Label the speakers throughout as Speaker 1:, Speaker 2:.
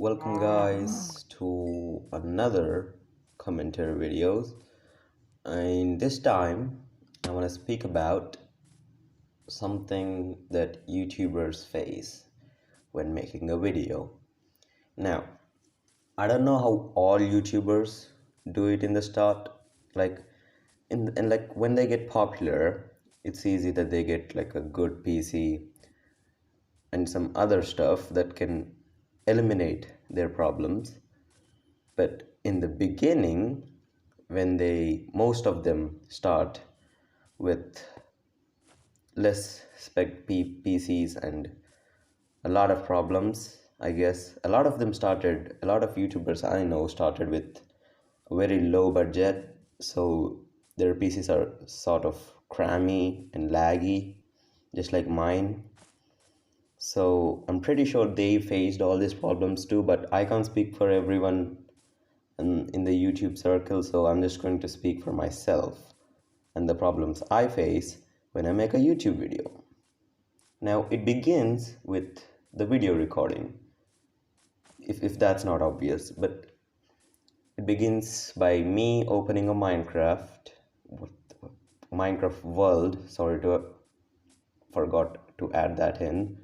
Speaker 1: Welcome guys to another commentary videos, and this time I want to speak about something that YouTubers face when making a video. Now, I don't know how all YouTubers do it in the start, like like when they get popular, it's easy that they get like a good PC and some other stuff that can eliminate their problems. But in the beginning, when most of them start with less PCs and a lot of problems, I guess a lot of a lot of YouTubers I know started with a very low budget, so their PCs are sort of crammy and laggy, just like mine. So I'm pretty sure they faced all these problems too, but I can't speak for everyone in the YouTube circle, so I'm just going to speak for myself and the problems I face when I make a YouTube video. Now, it begins with the video recording, if that's not obvious, but it begins by me opening a Minecraft world. Sorry to forgot to add that in.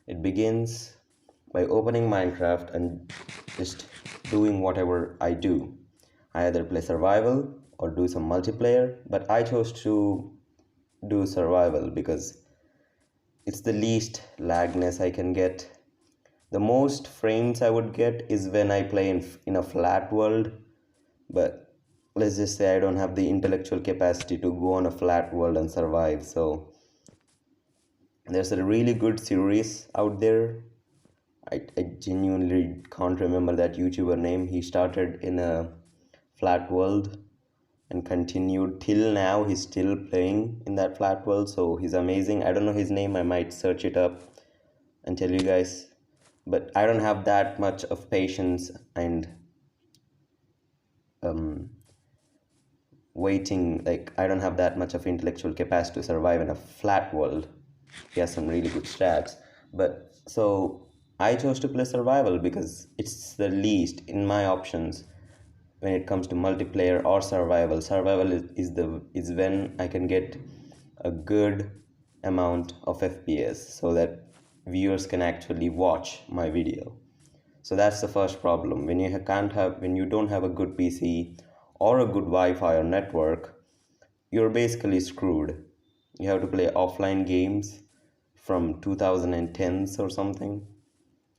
Speaker 1: It begins by opening Minecraft and just doing whatever I do. I either play survival or do some multiplayer, but I chose to do survival because it's the least lagness I can get. The most frames I would get is when I play in a flat world, but let's just say I don't have the intellectual capacity to go on a flat world and survive. So there's a really good series out there. I genuinely can't remember that YouTuber name. He started in a flat world and continued till now. He's still playing in that flat world, so he's amazing. I don't know his name. I might search it up and tell you guys, but I don't have that much of patience and waiting. Like, I don't have that much of intellectual capacity to survive in a flat world. He has some really good stats, but so I chose to play survival because it's the least in my options when it comes to multiplayer or survival. Survival is when I can get a good amount of FPS so that viewers can actually watch my video. So that's the first problem. When you don't have a good PC or a good Wi-Fi or network, you're basically screwed. You have to play offline games from 2010s or something.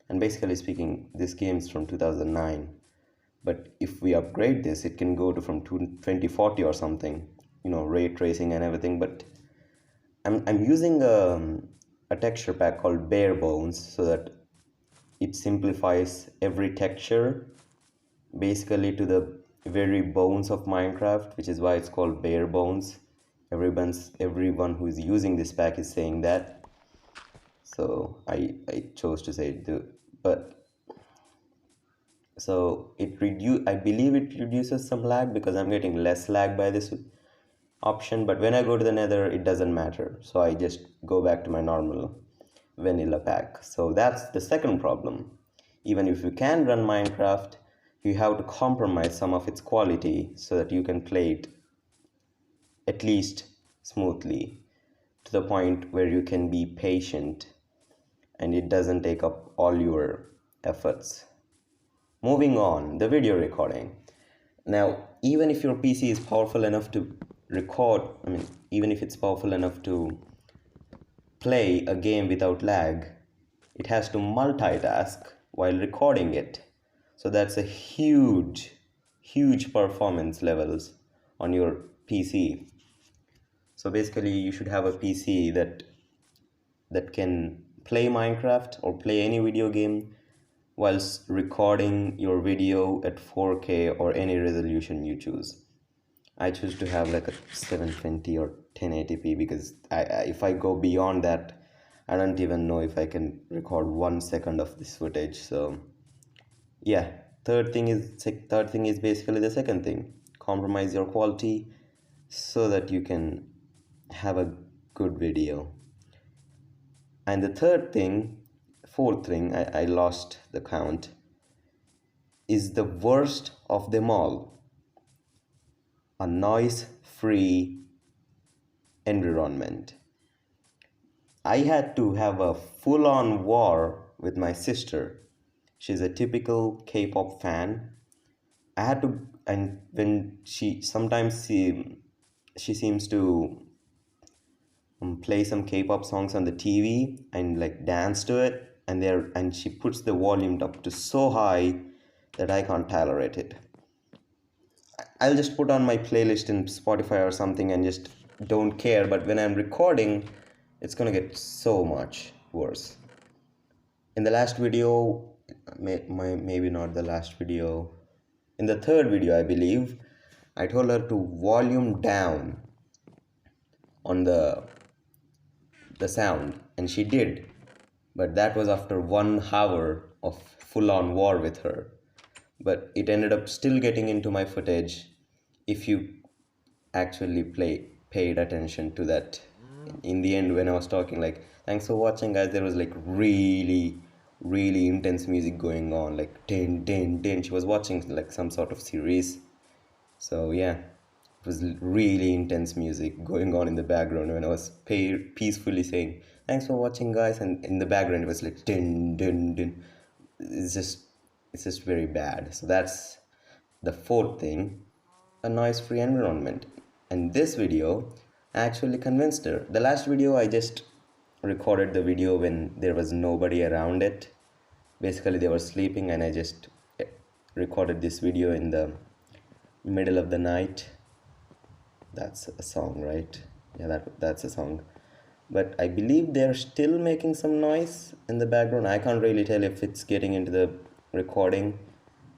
Speaker 1: And basically speaking, this game's from 2009. But if we upgrade this, it can go to from 2040 or something, ray tracing and everything. But I'm using a texture pack called Bare Bones so that it simplifies every texture basically to the very bones of Minecraft, which is why it's called Bare Bones. Everyone who is using this pack is saying that, so I chose to say it. But so I believe it reduces some lag because I'm getting less lag by this option, but when I go to the nether it doesn't matter, so I just go back to my normal vanilla pack. So that's the second problem. Even if you can run Minecraft, you have to compromise some of its quality so that you can play it at least smoothly, to the point where you can be patient and it doesn't take up all your efforts. Moving on, the video recording. Now, even if your PC is powerful enough to record, even if it's powerful enough to play a game without lag, it has to multitask while recording it. So that's a huge performance levels on your PC. So basically you should have a PC that can play Minecraft or play any video game whilst recording your video at 4K or any resolution you choose. I choose to have like a 720 or 1080p because if I go beyond that, I don't even know if I can record 1 second of this footage. So yeah, third thing is basically the second thing. Compromise your quality so that you can have a good video. And the fourth thing, I lost the count. is the worst of them all, a noise-free environment. I had to have a full-on war with my sister. She's a typical K-pop fan. I had to, and when she seems to play some K-pop songs on the TV and like dance to it, and she puts the volume up to so high that I can't tolerate it. I'll just put on my playlist in Spotify or something and just don't care. But when I'm recording, it's gonna get so much worse. In the last video, maybe not the last video, in the third video, I believe, I told her to volume down on the sound, and she did. But that was after 1 hour of full-on war with her. But it ended up still getting into my footage if you actually paid attention to that. In the end, when I was talking like, thanks for watching guys, there was like really intense music going on, like din din din. She was watching like some sort of series, so yeah, it was really intense music going on in the background when I was peacefully saying thanks for watching guys, and in the background it was like din din din. It's just very bad. So that's the fourth thing, a noise-free environment. And this video actually convinced her. The last video, I just recorded the video when there was nobody around it. Basically they were sleeping, and I just recorded this video in the middle of the night. That's a song, right? Yeah, that's a song. But I believe they're still making some noise in the background. I can't really tell if it's getting into the recording.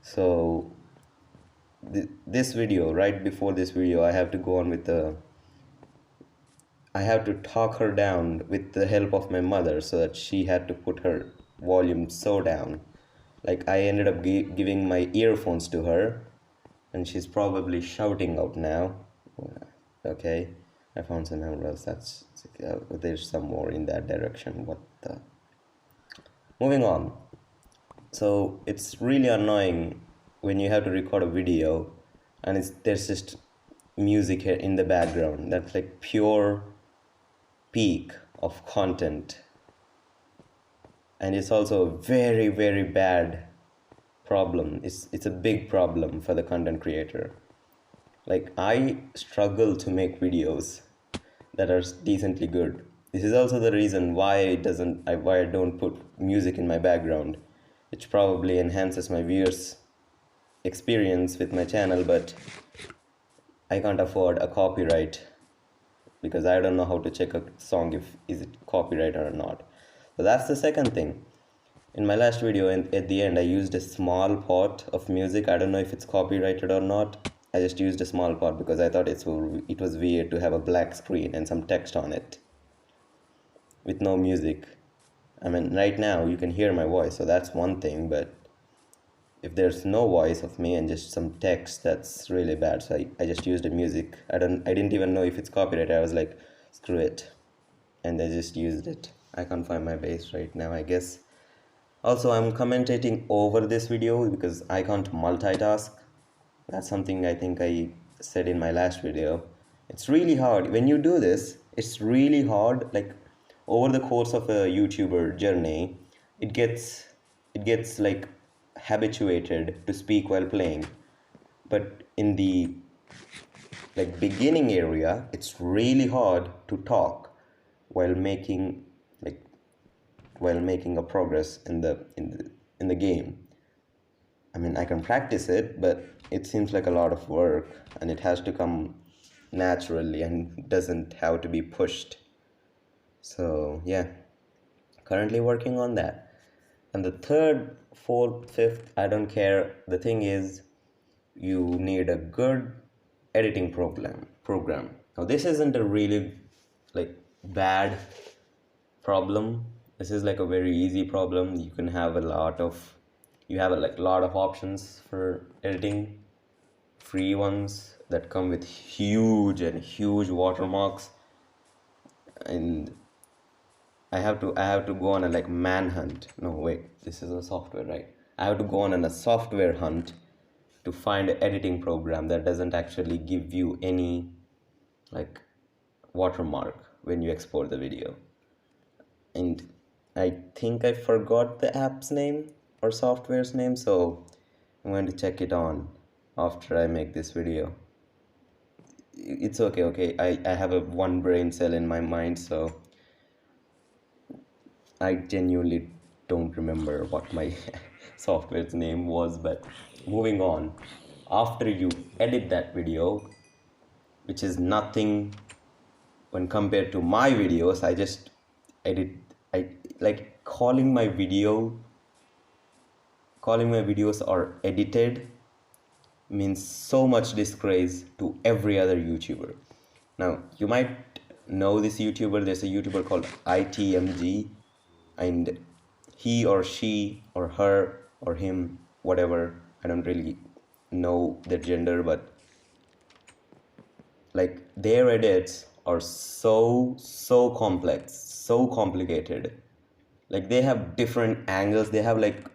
Speaker 1: So this video, right before this video, I have to go on with I have to talk her down with the help of my mother, so that she had to put her volume so down. Like I ended up giving my earphones to her, and she's probably shouting out now. Okay, I found some emeralds. There's some more in that direction. What the? Moving on. So it's really annoying when you have to record a video and there's just music here in the background. That's like pure peak of content, and it's also a very bad problem. It's a big problem for the content creator. Like I struggle to make videos that are decently good. This is also the reason why I don't put music in my background, which probably enhances my viewers experience with my channel, but I can't afford a copyright because I don't know how to check a song if is it copyright or not. So that's the second thing. In my last video, at the end, I used a small part of music. I don't know if it's copyrighted or not. I just used a small part because I thought it was weird to have a black screen and some text on it with no music. I mean, right now you can hear my voice, so that's one thing, but if there's no voice of me and just some text, that's really bad. So I just used the music. I didn't even know if it's copyrighted. I was like, screw it, and I just used it. I can't find my base right now, I guess. Also, I'm commentating over this video because I can't multitask. That's something I think I said in my last video. It's really hard when you do this. It's really hard. Like over the course of a YouTuber journey, it gets like habituated to speak while playing. But in the like beginning area, it's really hard to talk while making a progress in the game. I mean, I can practice it, but it seems like a lot of work, and it has to come naturally and doesn't have to be pushed. So yeah, currently working on that. And the third, fourth, fifth, I don't care. The thing is, you need a good editing program. Now this isn't a really like bad problem. This is like a very easy problem. You can have a lot of options for editing, free ones that come with huge watermarks, and I have to go on a like manhunt. No, wait, this is a software, right? I have to go on a software hunt to find an editing program that doesn't actually give you any like watermark when you export the video. And I think I forgot the app's name or software's name, so I'm going to check it on after I make this video. It's okay. I have a one brain cell in my mind, so I genuinely don't remember what my software's name was. But moving on, after you edit that video, which is nothing when compared to my videos, I just edit. I like calling my videos are edited means so much disgrace to every other YouTuber. Now, you might know this YouTuber. There's a YouTuber called ITMG, and he or she or her or him, whatever, I don't really know their gender, but like their edits are so complex, so complicated. Like they have different angles. They have like,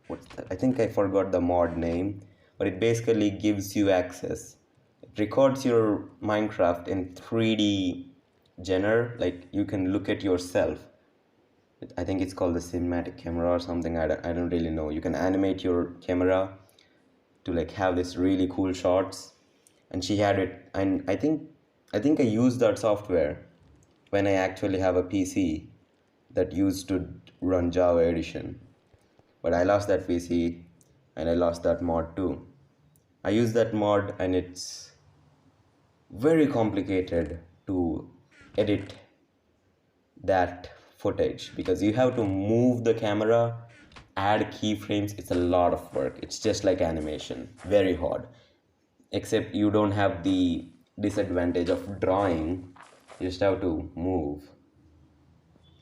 Speaker 1: what's that? I think I forgot the mod name, but it basically gives you access. It records your Minecraft in 3D genre. Like you can look at yourself. I think it's called the cinematic camera or something. I don't really know. You can animate your camera to like have this really cool shots. And she had it, and I think I used that software when I actually have a PC that used to run Java Edition. But I lost that PC and I lost that mod too. I use that mod and it's very complicated to edit that footage because you have to move the camera, add keyframes. It's a lot of work. It's just like animation, very hard. Except you don't have the disadvantage of drawing. You just have to move,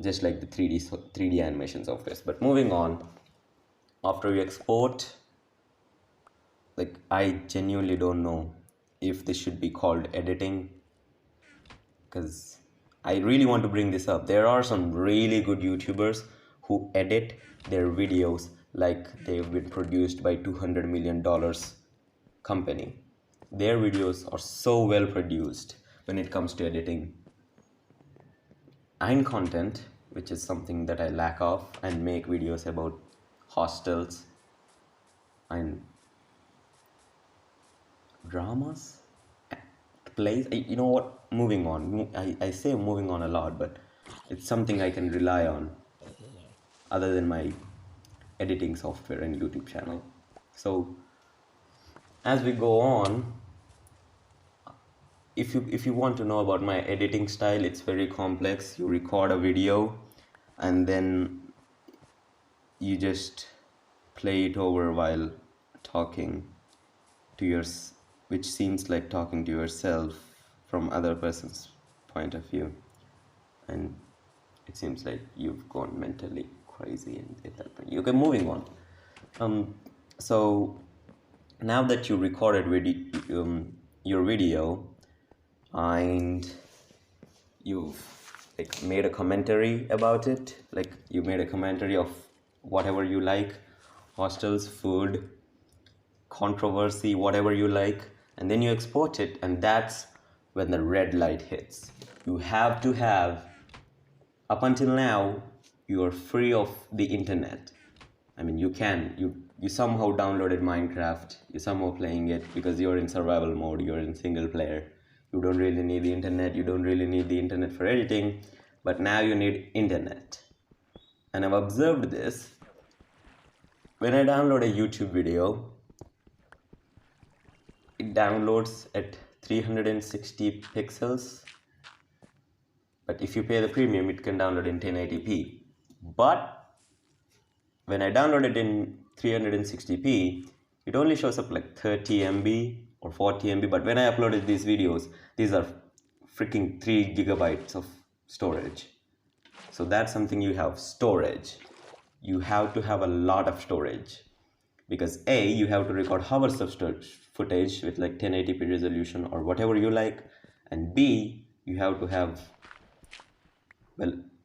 Speaker 1: just like the 3D animation software. But moving on, after you export, like I genuinely don't know if this should be called editing, because I really want to bring this up. There are some really good YouTubers who edit their videos like they've been produced by $200 million company. Their videos are so well produced when it comes to editing and content, which is something that I lack of, and make videos about hostels and dramas, plays. You know what? Moving on. I say moving on a lot, but it's something I can rely on other than my editing software and YouTube channel. So as we go on, if you want to know about my editing style, it's very complex. You record a video and then you just play it over while talking to yours, which seems like talking to yourself from other person's point of view, and it seems like you've gone mentally crazy and at that point. Okay, moving on. So now that you recorded your video and you've like made a commentary about it, like you made a commentary of whatever you like, hostels, food, controversy, whatever you like, and then you export it, and that's when the red light hits. You have to have, up until now, you are free of the internet. I mean, you somehow downloaded Minecraft, you're somehow playing it because you're in survival mode, you're in single player. You don't really need the internet, you don't really need the internet for editing, but now you need internet. And I've observed this. When I download a YouTube video, it downloads at 360 pixels, but if you pay the premium, it can download in 1080p. But when I download it in 360p, it only shows up like 30 MB or 40 MB. But when I uploaded these videos, these are freaking 3 gigabytes of storage. So that's something you have: storage. You have to have a lot of storage, because A, you have to record hours of footage with like 1080p resolution or whatever you like, and B, you have to have,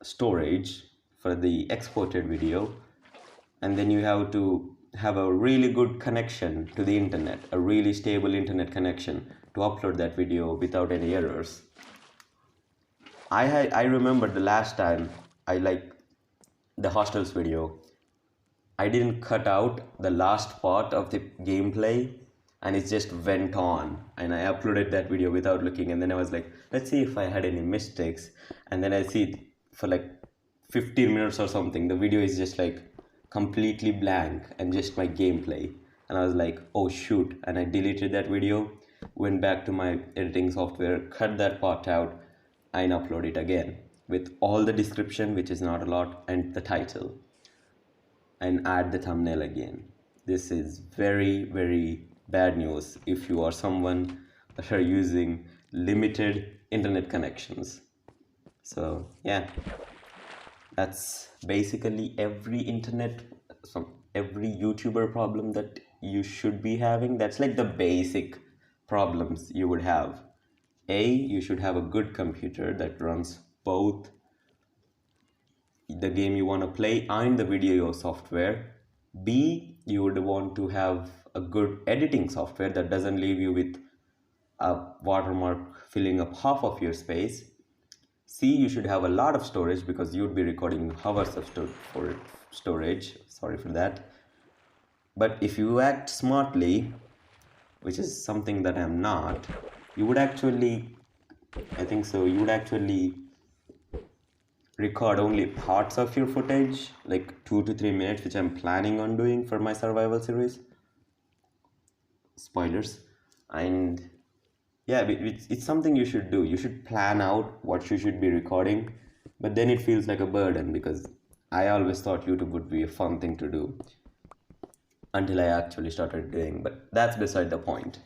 Speaker 1: storage for the exported video, and then you have to have a really good connection to the internet, a really stable internet connection to upload that video without any errors. I remember the last time I like the hostels video. I didn't cut out the last part of the gameplay and it just went on, and I uploaded that video without looking, and then I was like, let's see if I had any mistakes, and then I see it for like 15 minutes or something, the video is just like completely blank and just my gameplay, and I was like, oh shoot, and I deleted that video, went back to my editing software, cut that part out and upload it again with all the description, which is not a lot, and the title, and add the thumbnail again. This is very, very bad news if you are someone that are using limited internet connections. So yeah, that's basically every every YouTuber problem that you should be having. That's like the basic problems you would have. A, you should have a good computer that runs both the game you want to play and the video software. B, you would want to have a good editing software that doesn't leave you with a watermark filling up half of your space. C, you should have a lot of storage because you'd be recording hours of storage. Sorry for that. But if you act smartly, which is something that I'm not, you would actually, I think so, you would actually record only parts of your footage, like 2 to 3 minutes, which I'm planning on doing for my survival series. Spoilers. And yeah, it's something you should do. You should plan out what you should be recording, but then it feels like a burden because I always thought YouTube would be a fun thing to do until I actually started doing, but that's beside the point.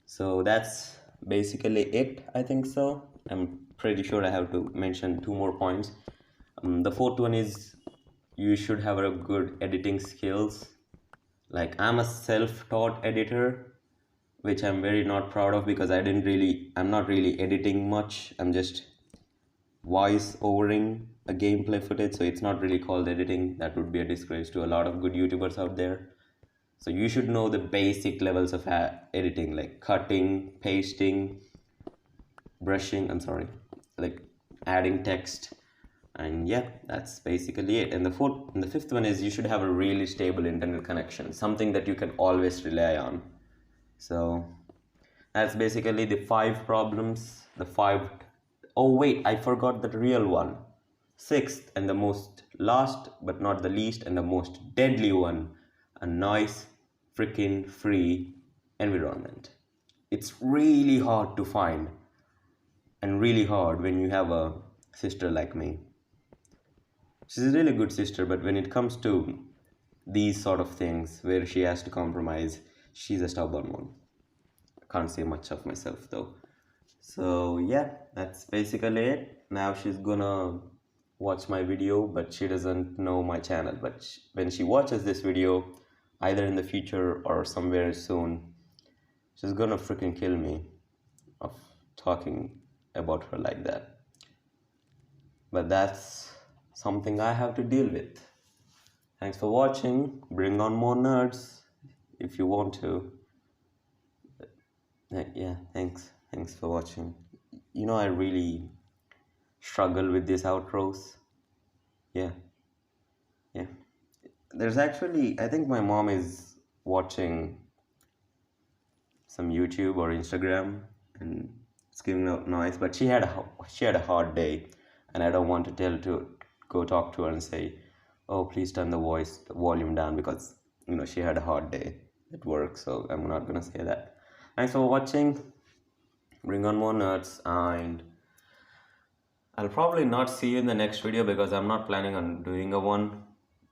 Speaker 1: So that's basically it, I think so. I'm pretty sure I have to mention 2 more points. The fourth one is you should have a good editing skills. Like, I'm a self-taught editor, which I'm very not proud of because I'm not really editing much. I'm just voice overing a gameplay footage, so it's not really called editing. That would be a disgrace to a lot of good YouTubers out there. So you should know the basic levels of editing, like cutting, pasting, brushing, like adding text. And yeah, that's basically it. And the fifth one is you should have a really stable internet connection, something that you can always rely on. So that's basically the 5 problems. Oh wait, I forgot the real one. Sixth and the most last but not the least and the most deadly one, a noise freaking free environment. It's really hard to find, and really hard when you have a sister like me. She's a really good sister, but when it comes to these sort of things where she has to compromise, she's a stubborn one. I can't say much of myself though. So yeah, that's basically it. Now she's gonna watch my video, but she doesn't know my channel. But when she watches this video, either in the future or somewhere soon, she's gonna freaking kill me of talking about her like that. But that's something I have to deal with. Thanks for watching. Bring on more nerds if you want to. Yeah, thanks. Thanks for watching. You know, I really struggle with these outros. Yeah, yeah. There's actually, I think my mom is watching some YouTube or Instagram and it's giving out noise, but she had a hard day, and I don't want to go talk to her and say, oh, please turn the volume down, because she had a hard day at work, so I'm not gonna say that. Thanks for watching. Bring on more nerds, and I'll probably not see you in the next video because I'm not planning on doing a one.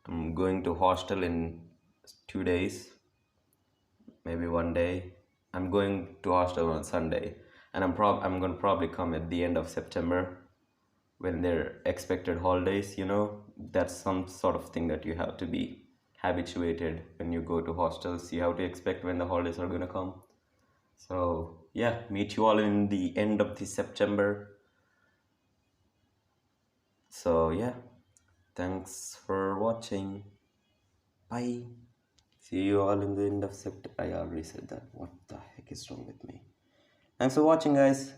Speaker 1: I'm going to hostel in 2 days, maybe one day. I'm going to hostel on Sunday, and I'm gonna probably come at the end of September when they're expected holidays. That's some sort of thing that you have to be habituated when you go to hostels. You have to expect when the holidays are gonna come. So yeah, meet you all in the end of the September. So yeah, thanks for watching. Bye. See you all in the end of September. I already said that. What the heck is wrong with me? Thanks for watching, guys.